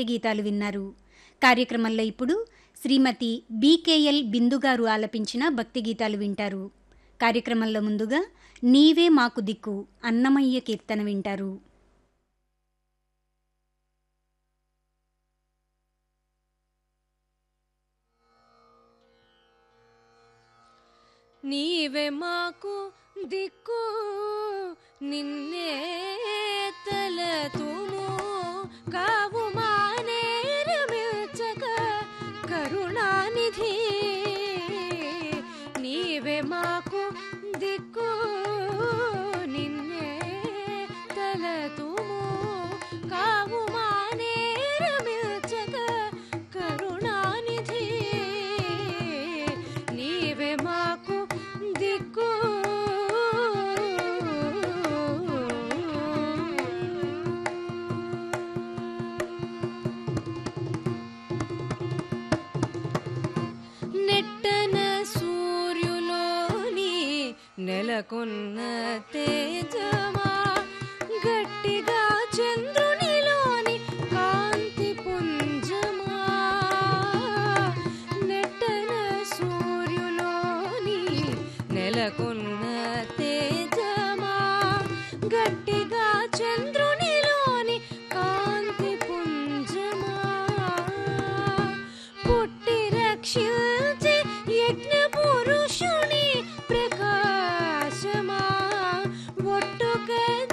భక్తి గీతాలు విన్నారు. కార్యక్రమంలో ఇప్పుడు శ్రీమతి బీకేఎల్ బిందుగారు ఆలపించిన భక్తి గీతాలు వింటారు. కార్యక్రమంలో ముందుగా నీవే మాకు దిక్కు అన్నమయ్య కీర్తన వింటారు. నీవే మాకు దిక్కు నిన్నే తలతుము కావు మానేరమిల్చక కరుణానిధి. నీవే మాకు దిక్కు నిన్నే తలతుము కావు మానేరమిల్చక కరుణానిధి. నీవే మాకు దిక్కు నెట్టన సూర్యులోని నెలకొన్న తేజమా గట్టిగా చంద్రునిలోని కాంతి పుంజమా. నెట్టన సూర్యులోని నెలకొన్న తేజమా గట్టిగా చంద్రునిలోని కాంతి పుంజమా. పుట్టి రక్షించి యజ్ఞ పురుషుని ప్రకాశమా ఒట్టుక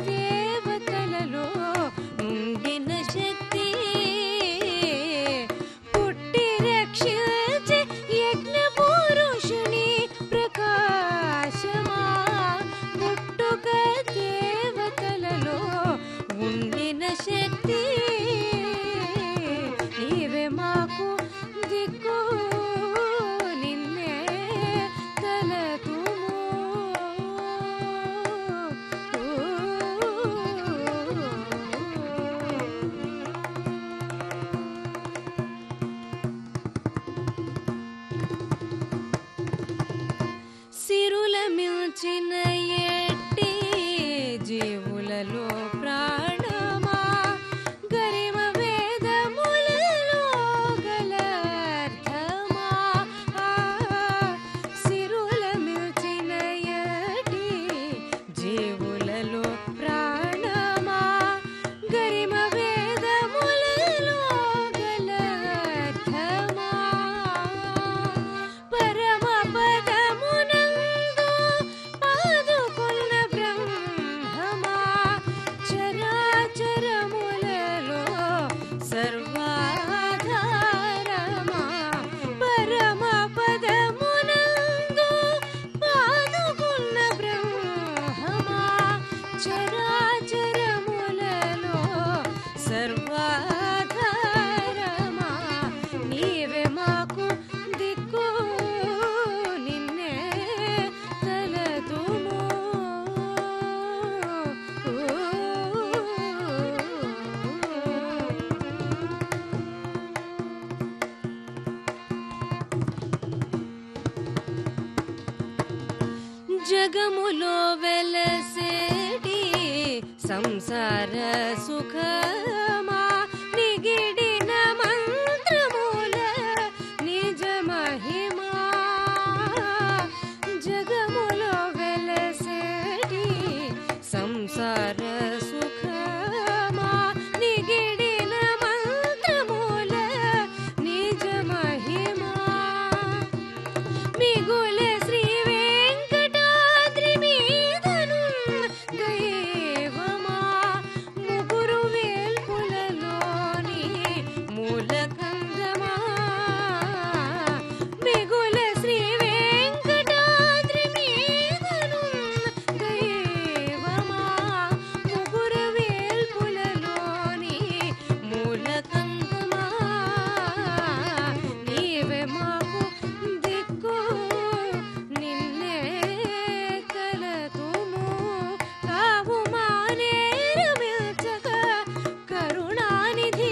దేవతలలో ఉండిన శక్తి. పుట్టి రక్షించి యజ్ఞ పురుషుని ప్రకాశమా ఒట్టుక దేవతలలో ఉండిన శక్తి. నీవే మాకు దిక్కు నిన్నే తలతుము. సిరుల మిల్చిన ఎట్టి జీవులలో ప్రాణమా గరిమ వేదములలో గలర్థమా. సిరుల మిల్చిన ఎట్టి జీవులలో ప్రాణమా గరిమ వేదములలో గలర్థమా. పరమ పదమునందు పాదుకున్న బ్రహ్మమా చరాచరములలో సర్వాధారమా. పరమ పదమునందు పాదుకున్న బ్రహ్మమా చరాచరములలో సర్వాధారమా. నీవే మాకు దిక్కు నిన్నే తలతుము. జగములో వెలసేటి సంసార సుఖమా నిగిడిన మంత్రముల నిజ మహిమా. జగములో వెలసేటి సంసార సుఖమా నిగిడిన మంత్రముల నిజ మహిమా. మిగుల శ్రీ వెంకటాద్రి మీదను దైవమా ముగురు వేల్పులలోని మూలకందమా. మిగుల శ్రీ వెంకటాద్రి మీదను దైవమా ముగురు వేల్పులలోని మూలకందమా. నీవే మాకు దిక్కు నిన్నే తలతుము కావు మానేరమిల్చక కరుణానిధి.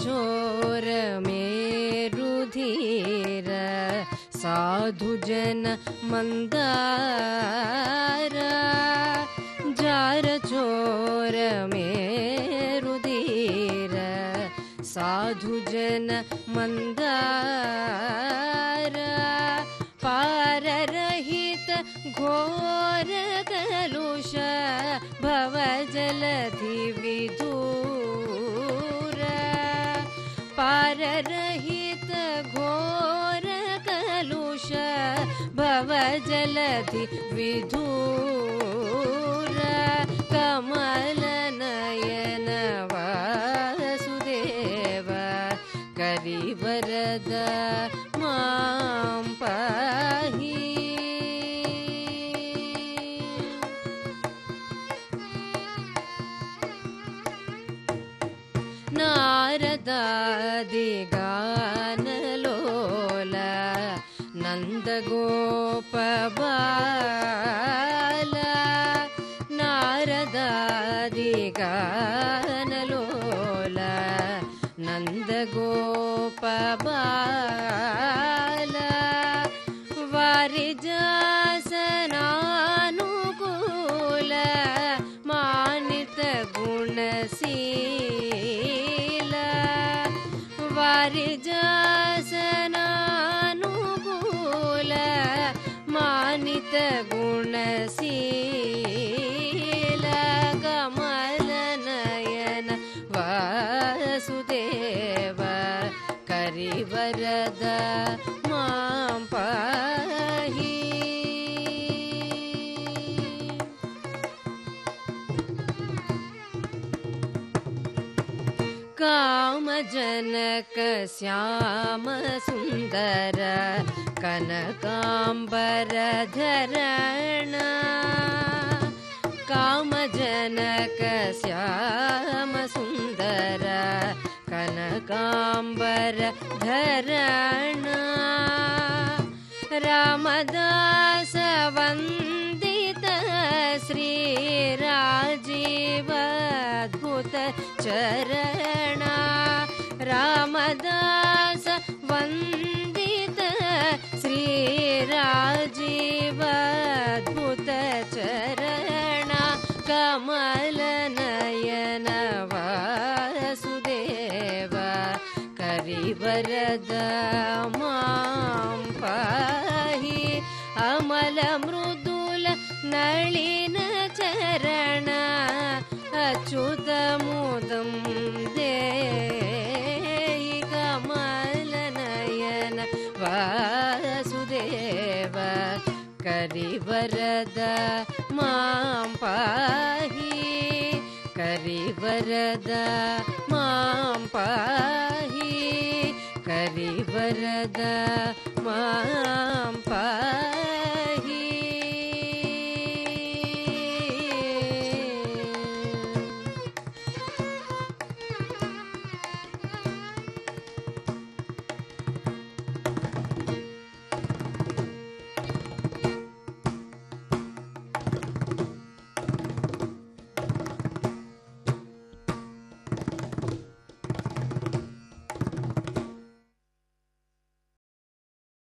चोर मेरुधीर साधु जन मंदार जार चोर मेरुधीर साधु जन मंदार पार रहित घोर कलुष भव जलधि विदूर पार रहित घोर कलुष भव जलधि विदूर कमल नयन वासुदेव करिवरद मां पाहि नारदादिगानलोल नन्दगोपबाल नारदादिगानलोल नन्दगोपबाल वारिजासनानुकूल मानित गुणशील वारिजासनानुकूल मानित गुणशील कमल नयन वासुदेव करिवरद मां पाहि कामजनक श्याम सुंदर कनकांबर धरण कामजनक श्याम सुंदर कनकांबर धरण रामदास वंदित श्री राजीव अद्भुत चरण रामदास वंदित श्री राजीव अद्भुत चरण कमल नयन वासुदेव करिवरद मां पाहि अमल मृदुल नलिन चरण अच्युत मुदं देहि कमल नयन वासुदेव करिवरद मां पाहि करिवरद मां पाहि करिवरद मां पाहि